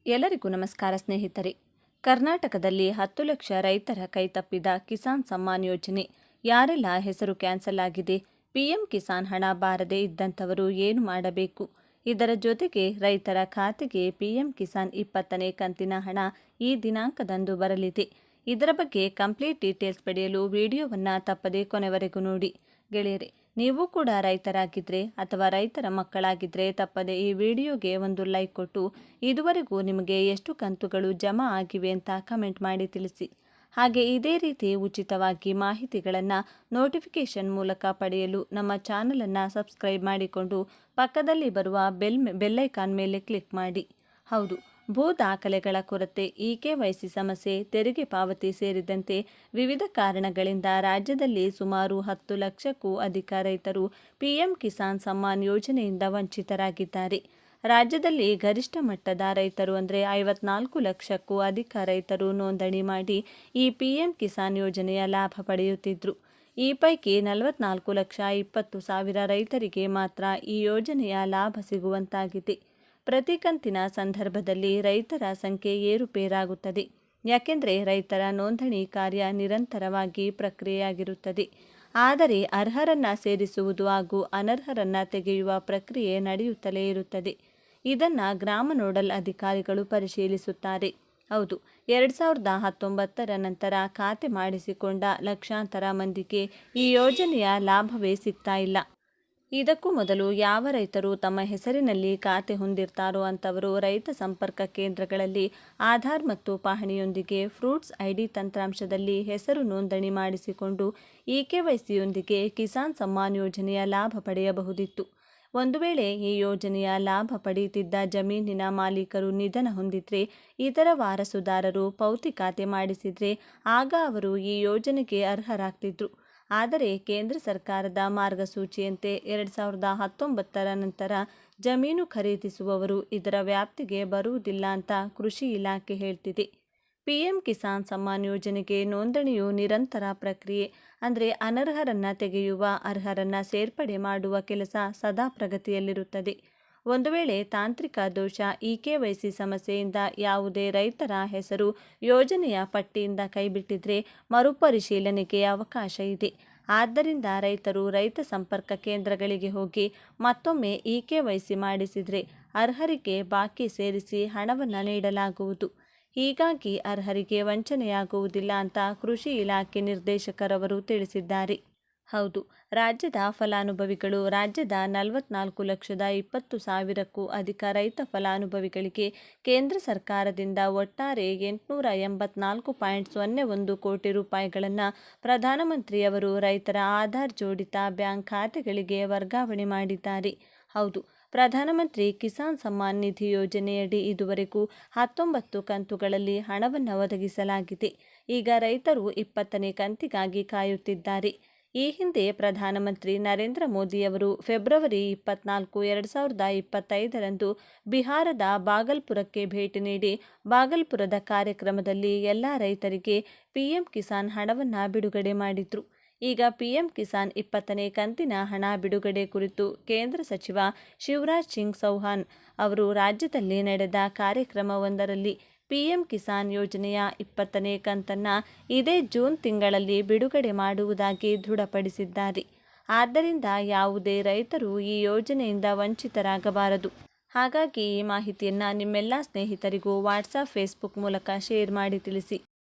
ಎಲ್ಲರಿಗೂ ನಮಸ್ಕಾರ ಸ್ನೇಹಿತರೆ. ಕರ್ನಾಟಕದಲ್ಲಿ 10 ಲಕ್ಷ ರೈತರ ಕೈತಪ್ಪಿದ ಕಿಸಾನ್ ಸಮ್ಮಾನ್ ಯೋಜನೆ. ಯಾರೆಲ್ಲ ಹೆಸರು ಕ್ಯಾನ್ಸಲ್ ಆಗಿದೆ? ಪಿಎಂ ಕಿಸಾನ್ ಹಣ ಬಾರದೆ ಇದ್ದಂಥವರು ಏನು ಮಾಡಬೇಕು? ಇದರ ಜೊತೆಗೆ ರೈತರ ಖಾತೆಗೆ ಪಿಎಂ ಕಿಸಾನ್ 20ನೇ ಕಂತಿನ ಹಣ ಈ ದಿನಾಂಕದಂದು ಬರಲಿದೆ. ಇದರ ಬಗ್ಗೆ ಕಂಪ್ಲೀಟ್ ಡೀಟೇಲ್ಸ್ ಪಡೆಯಲು ವಿಡಿಯೋವನ್ನು ತಪ್ಪದೇ ಕೊನೆವರೆಗೂ ನೋಡಿ. ಗೆಳೆಯರೆ, ನೀವು ಕೂಡ ರೈತರಾಗಿದ್ದರೆ ಅಥವಾ ರೈತರ ಮಕ್ಕಳಾಗಿದ್ದರೆ ತಪ್ಪದೆ ಈ ವಿಡಿಯೋಗೆ ಒಂದು ಲೈಕ್ ಕೊಟ್ಟು ಇದುವರೆಗೂ ನಿಮಗೆ ಎಷ್ಟು ಕಂತುಗಳು ಜಮಾ ಆಗಿವೆ ಅಂತ ಕಮೆಂಟ್ ಮಾಡಿ ತಿಳಿಸಿ. ಹಾಗೆ ಇದೇ ರೀತಿ ಉಚಿತವಾಗಿ ಮಾಹಿತಿಗಳನ್ನು ನೋಟಿಫಿಕೇಷನ್ ಮೂಲಕ ಪಡೆಯಲು ನಮ್ಮ ಚಾನಲನ್ನು ಸಬ್ಸ್ಕ್ರೈಬ್ ಮಾಡಿಕೊಂಡು ಪಕ್ಕದಲ್ಲಿ ಬರುವ ಬೆಲ್ಲೈಕಾನ್ ಮೇಲೆ ಕ್ಲಿಕ್ ಮಾಡಿ. ಹೌದು, ಭೂ ದಾಖಲೆಗಳ ಕೊರತೆ, ಇಕೆವೈಸಿ ಸಮಸ್ಯೆ, ತೆರಿಗೆ ಪಾವತಿ ಸೇರಿದಂತೆ ವಿವಿಧ ಕಾರಣಗಳಿಂದ ರಾಜ್ಯದಲ್ಲಿ ಸುಮಾರು 10 ಲಕ್ಷಕ್ಕೂ ಅಧಿಕ ರೈತರು ಪಿಎಂ ಕಿಸಾನ್ ಸಮ್ಮಾನ್ ಯೋಜನೆಯಿಂದ ವಂಚಿತರಾಗಿದ್ದಾರೆ. ರಾಜ್ಯದಲ್ಲಿ ಗರಿಷ್ಠ ಮಟ್ಟದ ರೈತರು ಅಂದರೆ 54 ಲಕ್ಷಕ್ಕೂ ಅಧಿಕ ರೈತರು ನೋಂದಣಿ ಮಾಡಿ ಈ ಪಿಎಂ ಕಿಸಾನ್ ಯೋಜನೆಯ ಲಾಭ ಪಡೆಯುತ್ತಿದ್ದರು. ಈ ಪೈಕಿ 44,20,000 ರೈತರಿಗೆ ಮಾತ್ರ ಈ ಯೋಜನೆಯ ಲಾಭ ಸಿಗುವಂತಾಗಿದೆ. ಪ್ರತಿ ಕಂತಿನ ಸಂದರ್ಭದಲ್ಲಿ ರೈತರ ಸಂಖ್ಯೆ ಏರುಪೇರಾಗುತ್ತದೆ. ಯಾಕೆಂದರೆ ರೈತರ ನೋಂದಣಿ ಕಾರ್ಯ ನಿರಂತರವಾಗಿ ಪ್ರಕ್ರಿಯೆಯಾಗಿರುತ್ತದೆ. ಆದರೆ ಅರ್ಹರನ್ನು ಸೇರಿಸುವುದು ಹಾಗೂ ಅನರ್ಹರನ್ನು ತೆಗೆಯುವ ಪ್ರಕ್ರಿಯೆ ನಡೆಯುತ್ತಲೇ ಇರುತ್ತದೆ. ಇದನ್ನು ಗ್ರಾಮ ನೋಡಲ್ ಅಧಿಕಾರಿಗಳು ಪರಿಶೀಲಿಸುತ್ತಾರೆ. ಹೌದು, 2019 ನಂತರ ಖಾತೆ ಮಾಡಿಸಿಕೊಂಡ ಲಕ್ಷಾಂತರ ಮಂದಿಗೆ ಈ ಯೋಜನೆಯ ಲಾಭವೇ ಸಿಗ್ತಾ ಇಲ್ಲ. ಇದಕ್ಕೂ ಮೊದಲು ಯಾವ ರೈತರು ತಮ್ಮ ಹೆಸರಿನಲ್ಲಿ ಖಾತೆ ಹೊಂದಿರ್ತಾರೋ ಅಂಥವರು ರೈತ ಸಂಪರ್ಕ ಕೇಂದ್ರಗಳಲ್ಲಿ ಆಧಾರ್ ಮತ್ತು ಪಹಣಿಯೊಂದಿಗೆ ಫ್ರೂಟ್ಸ್ ಐಡಿ ತಂತ್ರಾಂಶದಲ್ಲಿ ಹೆಸರು ನೋಂದಣಿ ಮಾಡಿಸಿಕೊಂಡು ಇಕೆವೈಸಿಯೊಂದಿಗೆ ಕಿಸಾನ್ ಸಮ್ಮಾನ್ ಯೋಜನೆಯ ಲಾಭ ಪಡೆಯಬಹುದಿತ್ತು. ಒಂದು ವೇಳೆ ಈ ಯೋಜನೆಯ ಲಾಭ ಪಡೆಯುತ್ತಿದ್ದ ಜಮೀನಿನ ಮಾಲೀಕರು ನಿಧನ ಹೊಂದಿದ್ರೆ, ಇತರ ವಾರಸುದಾರರು ಪೌತಿ ಖಾತೆ ಮಾಡಿಸಿದ್ರೆ ಆಗ ಅವರು ಈ ಯೋಜನೆಗೆ ಅರ್ಹರಾಗ್ತಿದ್ರು. ಆದರೆ ಕೇಂದ್ರ ಸರ್ಕಾರದ ಮಾರ್ಗಸೂಚಿಯಂತೆ 2019 ನಂತರ ಜಮೀನು ಖರೀದಿಸುವವರು ಇದರ ವ್ಯಾಪ್ತಿಗೆ ಬರುವುದಿಲ್ಲ ಅಂತ ಕೃಷಿ ಇಲಾಖೆ ಹೇಳ್ತಿದೆ. ಪಿಎಂ ಕಿಸಾನ್ ಸಮ್ಮಾನ್ ಯೋಜನೆಗೆ ನೋಂದಣಿಯು ನಿರಂತರ ಪ್ರಕ್ರಿಯೆ. ಅಂದರೆ ಅನರ್ಹರನ್ನು ತೆಗೆಯುವ, ಅರ್ಹರನ್ನು ಸೇರ್ಪಡೆ ಮಾಡುವ ಕೆಲಸ ಸದಾ ಪ್ರಗತಿಯಲ್ಲಿರುತ್ತದೆ. ಒಂದು ವೇಳೆ ತಾಂತ್ರಿಕ ದೋಷ, ಇಕೆವೈಸಿ ಸಮಸ್ಯೆಯಿಂದ ಯಾವುದೇ ರೈತರ ಹೆಸರು ಯೋಜನೆಯ ಪಟ್ಟಿಯಿಂದ ಕೈಬಿಟ್ಟಿದ್ರೆ ಮರುಪರಿಶೀಲನೆಗೆ ಅವಕಾಶ ಇದೆ. ಆದ್ದರಿಂದ ರೈತರು ರೈತ ಸಂಪರ್ಕ ಕೇಂದ್ರಗಳಿಗೆ ಹೋಗಿ ಮತ್ತೊಮ್ಮೆ ಇಕೆವೈಸಿ ಮಾಡಿಸಿದರೆ ಅರ್ಹರಿಗೆ ಬಾಕಿ ಸೇರಿಸಿ ಹಣವನ್ನು ನೀಡಲಾಗುವುದು. ಹೀಗಾಗಿ ಅರ್ಹರಿಗೆ ವಂಚನೆಯಾಗುವುದಿಲ್ಲ ಅಂತ ಕೃಷಿ ಇಲಾಖೆ ನಿರ್ದೇಶಕರವರು ತಿಳಿಸಿದ್ದಾರೆ. ಹೌದು, ರಾಜ್ಯದ ಫಲಾನುಭವಿಗಳು ರಾಜ್ಯದ 44,20,000ಕ್ಕೂ ಅಧಿಕ ರೈತ ಫಲಾನುಭವಿಗಳಿಗೆ ಕೇಂದ್ರ ಸರ್ಕಾರದಿಂದ ಒಟ್ಟಾರೆ 884.01 ಕೋಟಿ ರೂಪಾಯಿಗಳನ್ನು ಪ್ರಧಾನಮಂತ್ರಿಯವರು ರೈತರ ಆಧಾರ್ ಜೋಡಿತ ಬ್ಯಾಂಕ್ ಖಾತೆಗಳಿಗೆ ವರ್ಗಾವಣೆ ಮಾಡಿದ್ದಾರೆ. ಹೌದು, ಪ್ರಧಾನಮಂತ್ರಿ ಕಿಸಾನ್ ಸಮ್ಮಾನ್ ನಿಧಿ ಯೋಜನೆಯಡಿ ಇದುವರೆಗೂ 19 ಕಂತುಗಳಲ್ಲಿ ಹಣವನ್ನು ಒದಗಿಸಲಾಗಿದೆ. ಈಗ ರೈತರು 20ನೇ ಕಂತಿಗಾಗಿ ಕಾಯುತ್ತಿದ್ದಾರೆ. ಈ ಹಿಂದೆ ಪ್ರಧಾನಮಂತ್ರಿ ನರೇಂದ್ರ ಮೋದಿಯವರು ಫೆಬ್ರವರಿ 24, 2025ರಂದು ಬಿಹಾರದ ಬಾಗಲ್ಪುರಕ್ಕೆ ಭೇಟಿ ನೀಡಿ ಬಾಗಲ್ಪುರದ ಕಾರ್ಯಕ್ರಮದಲ್ಲಿ ಎಲ್ಲ ರೈತರಿಗೆ ಪಿಎಂ ಕಿಸಾನ್ ಹಣವನ್ನು ಬಿಡುಗಡೆ ಮಾಡಿದ್ರು. ಈಗ ಪಿಎಂ ಕಿಸಾನ್ 20ನೇ ಕಂತಿನ ಹಣ ಬಿಡುಗಡೆ ಕುರಿತು ಕೇಂದ್ರ ಸಚಿವ ಶಿವರಾಜ್ ಸಿಂಗ್ ಚೌಹಾಣ್ ಅವರು ರಾಜ್ಯದಲ್ಲಿ ನಡೆದ ಕಾರ್ಯಕ್ರಮವೊಂದರಲ್ಲಿ ಪಿಎಂ ಕಿಸಾನ್ ಯೋಜನೆಯ 20ನೇ ಕಂತನ್ನು ಇದೇ ಜೂನ್ ತಿಂಗಳಲ್ಲಿ ಬಿಡುಗಡೆ ಮಾಡುವುದಾಗಿ ದೃಢಪಡಿಸಿದ್ದಾರೆ. ಆದ್ದರಿಂದ ಯಾವುದೇ ರೈತರು ಈ ಯೋಜನೆಯಿಂದ ವಂಚಿತರಾಗಬಾರದು. ಹಾಗಾಗಿ ಈ ಮಾಹಿತಿಯನ್ನು ನಿಮ್ಮೆಲ್ಲ ಸ್ನೇಹಿತರಿಗೂ ವಾಟ್ಸಪ್, ಫೇಸ್ಬುಕ್ ಮೂಲಕ ಶೇರ್ ಮಾಡಿ ತಿಳಿಸಿ.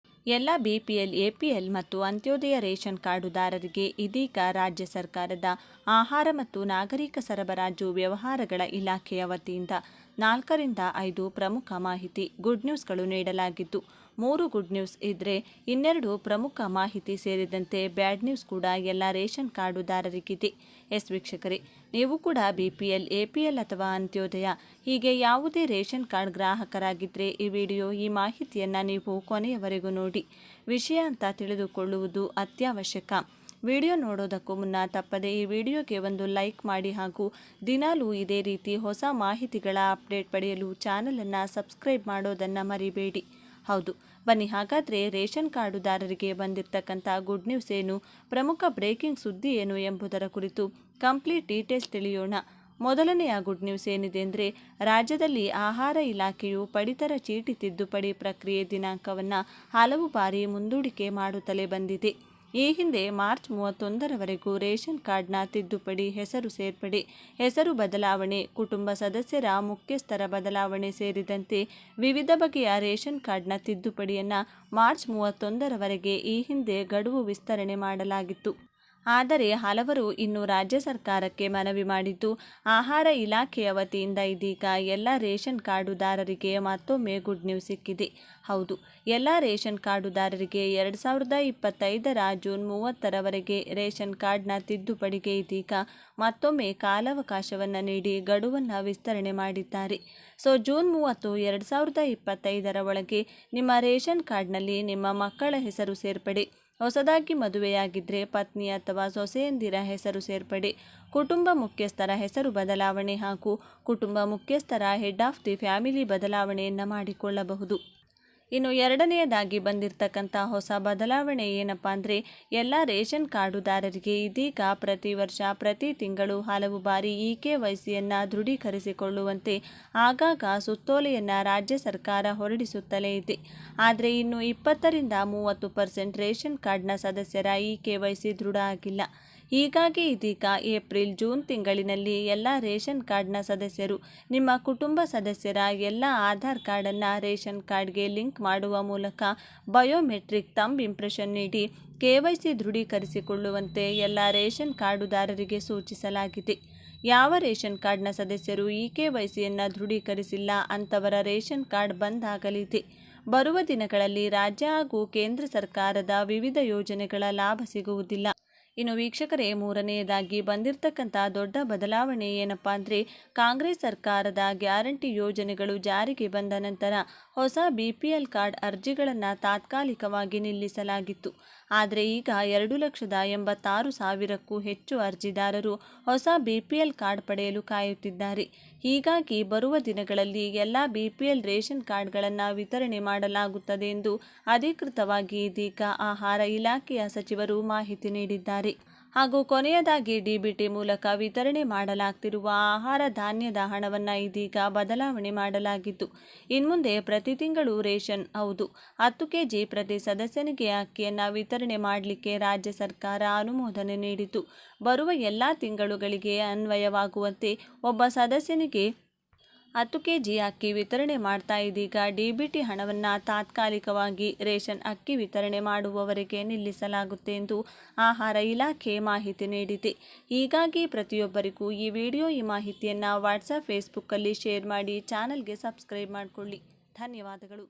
ಎಲ್ಲ ಬಿಪಿಎಲ್, ಎಪಿಎಲ್ ಮತ್ತು ಅಂತ್ಯೋದಯ ರೇಷನ್ ಕಾರ್ಡುದಾರರಿಗೆ ಇದೀಗ ರಾಜ್ಯ ಸರ್ಕಾರದ ಆಹಾರ ಮತ್ತು ನಾಗರಿಕ ಸರಬರಾಜು ವ್ಯವಹಾರಗಳ ಇಲಾಖೆಯ ವತಿಯಿಂದ 4 ರಿಂದ 5 ಪ್ರಮುಖ ಮಾಹಿತಿ ಗುಡ್ ನ್ಯೂಸ್ಗಳು ನೀಡಲಾಗಿದ್ದು, 3 ಗುಡ್ ನ್ಯೂಸ್ ಇದ್ದರೆ 2 ಪ್ರಮುಖ ಮಾಹಿತಿ ಸೇರಿದಂತೆ ಬ್ಯಾಡ್ ನ್ಯೂಸ್ ಕೂಡ ಎಲ್ಲ ರೇಷನ್ ಕಾರ್ಡುದಾರರಿಗಿದೆ. ವೀಕ್ಷಕರೇ, ನೀವು ಕೂಡ ಬಿಪಿಎಲ್, ಎಪಿಎಲ್ ಅಥವಾ ಅಂತ್ಯೋದಯ ಹೀಗೆ ಯಾವುದೇ ರೇಷನ್ ಕಾರ್ಡ್ ಗ್ರಾಹಕರಾಗಿದ್ದರೆ ಈ ಮಾಹಿತಿಯನ್ನು ನೀವು ಕೊನೆಯವರೆಗೂ ನೋಡಿ. ವಿಷಯ ಅಂತ ತಿಳಿದುಕೊಳ್ಳುವುದು ಅತ್ಯವಶ್ಯಕ. ವಿಡಿಯೋ ನೋಡೋದಕ್ಕೂ ಮುನ್ನ ತಪ್ಪದೆ ಈ ವಿಡಿಯೋಗೆ ಒಂದು ಲೈಕ್ ಮಾಡಿ ಹಾಗೂ ದಿನಾಲೂ ಇದೇ ರೀತಿ ಹೊಸ ಮಾಹಿತಿಗಳ ಅಪ್ಡೇಟ್ ಪಡೆಯಲು ಚಾನಲನ್ನು ಸಬ್ಸ್ಕ್ರೈಬ್ ಮಾಡೋದನ್ನು ಮರಿಬೇಡಿ. ಹೌದು, ಬನ್ನಿ ಹಾಗಾದರೆ ರೇಷನ್ ಕಾರ್ಡುದಾರರಿಗೆ ಬಂದಿರತಕ್ಕಂಥ ಗುಡ್ ನ್ಯೂಸ್ ಏನು, ಪ್ರಮುಖ ಬ್ರೇಕಿಂಗ್ ಸುದ್ದಿ ಏನು ಎಂಬುದರ ಕುರಿತು ಕಂಪ್ಲೀಟ್ ಡೀಟೇಲ್ಸ್ ತಿಳಿಯೋಣ. ಮೊದಲನೆಯ ಗುಡ್ ನ್ಯೂಸ್ ಏನಿದೆ ಅಂದರೆ ರಾಜ್ಯದಲ್ಲಿ ಆಹಾರ ಇಲಾಖೆಯು ಪಡಿತರ ಚೀಟಿ ತಿದ್ದುಪಡಿ ಪ್ರಕ್ರಿಯೆ ದಿನಾಂಕವನ್ನು ಹಲವು ಬಾರಿ ಮುಂದೂಡಿಕೆ ಮಾಡುತ್ತಲೇ ಬಂದಿದೆ. ಈ ಹಿಂದೆ ಮಾರ್ಚ್ 31ರವರೆಗೂ ರೇಷನ್ ಕಾರ್ಡ್ನ ತಿದ್ದುಪಡಿ, ಹೆಸರು ಸೇರ್ಪಡೆ, ಹೆಸರು ಬದಲಾವಣೆ, ಕುಟುಂಬ ಸದಸ್ಯರ ಮುಖ್ಯಸ್ಥರ ಬದಲಾವಣೆ ಸೇರಿದಂತೆ ವಿವಿಧ ಬಗೆಯ ರೇಷನ್ ಕಾರ್ಡ್ನ ತಿದ್ದುಪಡಿಯನ್ನು ಮಾರ್ಚ್ 31ರವರೆಗೆ ಈ ಹಿಂದೆ ಗಡುವು ವಿಸ್ತರಣೆ ಮಾಡಲಾಗಿತ್ತು. ಆದರೆ ಹಲವರು ಇನ್ನು ರಾಜ್ಯ ಸರ್ಕಾರಕ್ಕೆ ಮನವಿ ಮಾಡಿದ್ದು, ಆಹಾರ ಇಲಾಖೆಯ ವತಿಯಿಂದ ಇದೀಗ ಎಲ್ಲ ರೇಷನ್ ಕಾರ್ಡುದಾರರಿಗೆ ಮತ್ತೊಮ್ಮೆ ಗುಡ್ ನ್ಯೂಸ್ ಸಿಕ್ಕಿದೆ. ಹೌದು, ಎಲ್ಲ ರೇಷನ್ ಕಾರ್ಡುದಾರರಿಗೆ 2025ರ ಜೂನ್ 30ರವರೆಗೆ ರೇಷನ್ ಕಾರ್ಡ್ನ ತಿದ್ದುಪಡಿಗೆ ಇದೀಗ ಮತ್ತೊಮ್ಮೆ ಕಾಲಾವಕಾಶವನ್ನು ನೀಡಿ ಗಡುವನ್ನು ವಿಸ್ತರಣೆ ಮಾಡಿದ್ದಾರೆ. ಜೂನ್ 30, 2025ರ ಒಳಗೆ ನಿಮ್ಮ ರೇಷನ್ ಕಾರ್ಡ್ನಲ್ಲಿ ನಿಮ್ಮ ಮಕ್ಕಳ ಹೆಸರು ಸೇರ್ಪಡೆ, ಹೊಸದಾಗಿ ಮದುವೆಯಾಗಿದ್ದರೆ ಪತ್ನಿ ಅಥವಾ ಸೊಸೆಯಂದಿರ ಹೆಸರು ಸೇರ್ಪಡೆ, ಕುಟುಂಬ ಮುಖ್ಯಸ್ಥರ ಹೆಸರು ಬದಲಾವಣೆ ಹಾಗೂ ಕುಟುಂಬ ಮುಖ್ಯಸ್ಥರ ಹೆಡ್ ಆಫ್ ದಿ ಫ್ಯಾಮಿಲಿ ಬದಲಾವಣೆಯನ್ನು ಮಾಡಿಕೊಳ್ಳಬಹುದು. ಇನ್ನು ಎರಡನೆಯದಾಗಿ ಬಂದಿರತಕ್ಕಂಥ ಹೊಸ ಬದಲಾವಣೆ ಏನಪ್ಪ ಅಂದರೆ, ಎಲ್ಲ ರೇಷನ್ ಕಾರ್ಡುದಾರರಿಗೆ ಇದೀಗ ಪ್ರತಿ ವರ್ಷ ಪ್ರತಿ ತಿಂಗಳು ಹಲವು ಬಾರಿ KYCಯನ್ನು ದೃಢೀಕರಿಸಿಕೊಳ್ಳುವಂತೆ ಆಗಾಗ ಸುತ್ತೋಲೆಯನ್ನು ರಾಜ್ಯ ಸರ್ಕಾರ ಹೊರಡಿಸುತ್ತಲೇ ಇದೆ. ಆದರೆ ಇನ್ನು 20ರಿಂದ 30% ರೇಷನ್ ಕಾರ್ಡ್ನ ಸದಸ್ಯರ KYC ದೃಢ ಆಗಿಲ್ಲ. ಹೀಗಾಗಿ ಇದೀಗ ಏಪ್ರಿಲ್, ಜೂನ್ ತಿಂಗಳಿನಲ್ಲಿ ಎಲ್ಲ ರೇಷನ್ ಕಾರ್ಡ್ನ ಸದಸ್ಯರು ನಿಮ್ಮ ಕುಟುಂಬ ಸದಸ್ಯರ ಎಲ್ಲ ಆಧಾರ್ ಕಾರ್ಡನ್ನು ರೇಷನ್ ಕಾರ್ಡ್ಗೆ ಲಿಂಕ್ ಮಾಡುವ ಮೂಲಕ ಬಯೋಮೆಟ್ರಿಕ್ ಥಂಬ್ ಇಂಪ್ರೆಷನ್ ನೀಡಿ KYC ದೃಢೀಕರಿಸಿಕೊಳ್ಳುವಂತೆ ಎಲ್ಲ ರೇಷನ್ ಕಾರ್ಡುದಾರರಿಗೆ ಸೂಚಿಸಲಾಗಿದೆ. ಯಾವ ರೇಷನ್ ಕಾರ್ಡ್ನ ಸದಸ್ಯರು KYCಯನ್ನು ದೃಢೀಕರಿಸಿಲ್ಲ ಅಂಥವರ ರೇಷನ್ ಕಾರ್ಡ್ ಬಂದ್ ಆಗಲಿದೆ. ಬರುವ ದಿನಗಳಲ್ಲಿ ರಾಜ್ಯ ಹಾಗೂ ಕೇಂದ್ರ ಸರ್ಕಾರದ ವಿವಿಧ ಯೋಜನೆಗಳ ಲಾಭ ಸಿಗುವುದಿಲ್ಲ. ಇನ್ನು ವೀಕ್ಷಕರೇ, ಮೂರನೆಯದಾಗಿ ಬಂದಿರತಕ್ಕಂಥ ದೊಡ್ಡ ಬದಲಾವಣೆ ಏನಪ್ಪ ಅಂದರೆ, ಕಾಂಗ್ರೆಸ್ ಸರ್ಕಾರದ ಗ್ಯಾರಂಟಿ ಯೋಜನೆಗಳು ಜಾರಿಗೆ ಬಂದ ನಂತರ ಹೊಸ BPL ಕಾರ್ಡ್ ಅರ್ಜಿಗಳನ್ನು ತಾತ್ಕಾಲಿಕವಾಗಿ ನಿಲ್ಲಿಸಲಾಗಿತ್ತು. ಆದರೆ ಈಗ 2,86,000ಕ್ಕೂ ಹೆಚ್ಚು ಅರ್ಜಿದಾರರು ಹೊಸ BPL ಕಾರ್ಡ್ ಪಡೆಯಲು ಕಾಯುತ್ತಿದ್ದಾರೆ. ಹೀಗಾಗಿ ಬರುವ ದಿನಗಳಲ್ಲಿ ಎಲ್ಲ BPL ರೇಷನ್ ಕಾರ್ಡ್ಗಳನ್ನು ವಿತರಣೆ ಮಾಡಲಾಗುತ್ತದೆ ಎಂದು ಅಧಿಕೃತವಾಗಿ ಇದೀಗ ಆಹಾರ ಇಲಾಖೆಯ ಸಚಿವರು ಮಾಹಿತಿ ನೀಡಿದ್ದಾರೆ. ಹಾಗೂ ಕೊನೆಯದಾಗಿ DBT ಮೂಲಕ ವಿತರಣೆ ಮಾಡಲಾಗ್ತಿರುವ ಆಹಾರ ಧಾನ್ಯದ ಹಣವನ್ನು ಇದೀಗ ಬದಲಾವಣೆ ಮಾಡಲಾಗಿದ್ದು, ಇನ್ಮುಂದೆ ಪ್ರತಿ ತಿಂಗಳು ರೇಷನ್, ಹೌದು 10 kg ಪ್ರತಿ ಸದಸ್ಯನಿಗೆ ಅಕ್ಕಿಯನ್ನು ವಿತರಣೆ ಮಾಡಲಿಕ್ಕೆ ರಾಜ್ಯ ಸರ್ಕಾರ ಅನುಮೋದನೆ ನೀಡಿತು. ಬರುವ ಎಲ್ಲ ತಿಂಗಳುಗಳಿಗೆ ಅನ್ವಯವಾಗುವಂತೆ ಒಬ್ಬ ಸದಸ್ಯನಿಗೆ 10 kg ಅಕ್ಕಿ ವಿತರಣೆ ಮಾಡ್ತಾ ಇದೀಗ DBT ಹಣವನ್ನು ತಾತ್ಕಾಲಿಕವಾಗಿ ರೇಷನ್ ಅಕ್ಕಿ ವಿತರಣೆ ಮಾಡುವವರೆಗೆ ನಿಲ್ಲಿಸಲಾಗುತ್ತೆ ಎಂದು ಆಹಾರ ಇಲಾಖೆ ಮಾಹಿತಿ ನೀಡಿದೆ. ಹೀಗಾಗಿ ಪ್ರತಿಯೊಬ್ಬರಿಗೂ ಈ ಮಾಹಿತಿಯನ್ನು ವಾಟ್ಸಪ್, ಫೇಸ್ಬುಕ್ಕಲ್ಲಿ ಶೇರ್ ಮಾಡಿ ಚಾನಲ್ಗೆ ಸಬ್ಸ್ಕ್ರೈಬ್ ಮಾಡಿಕೊಳ್ಳಿ. ಧನ್ಯವಾದಗಳು.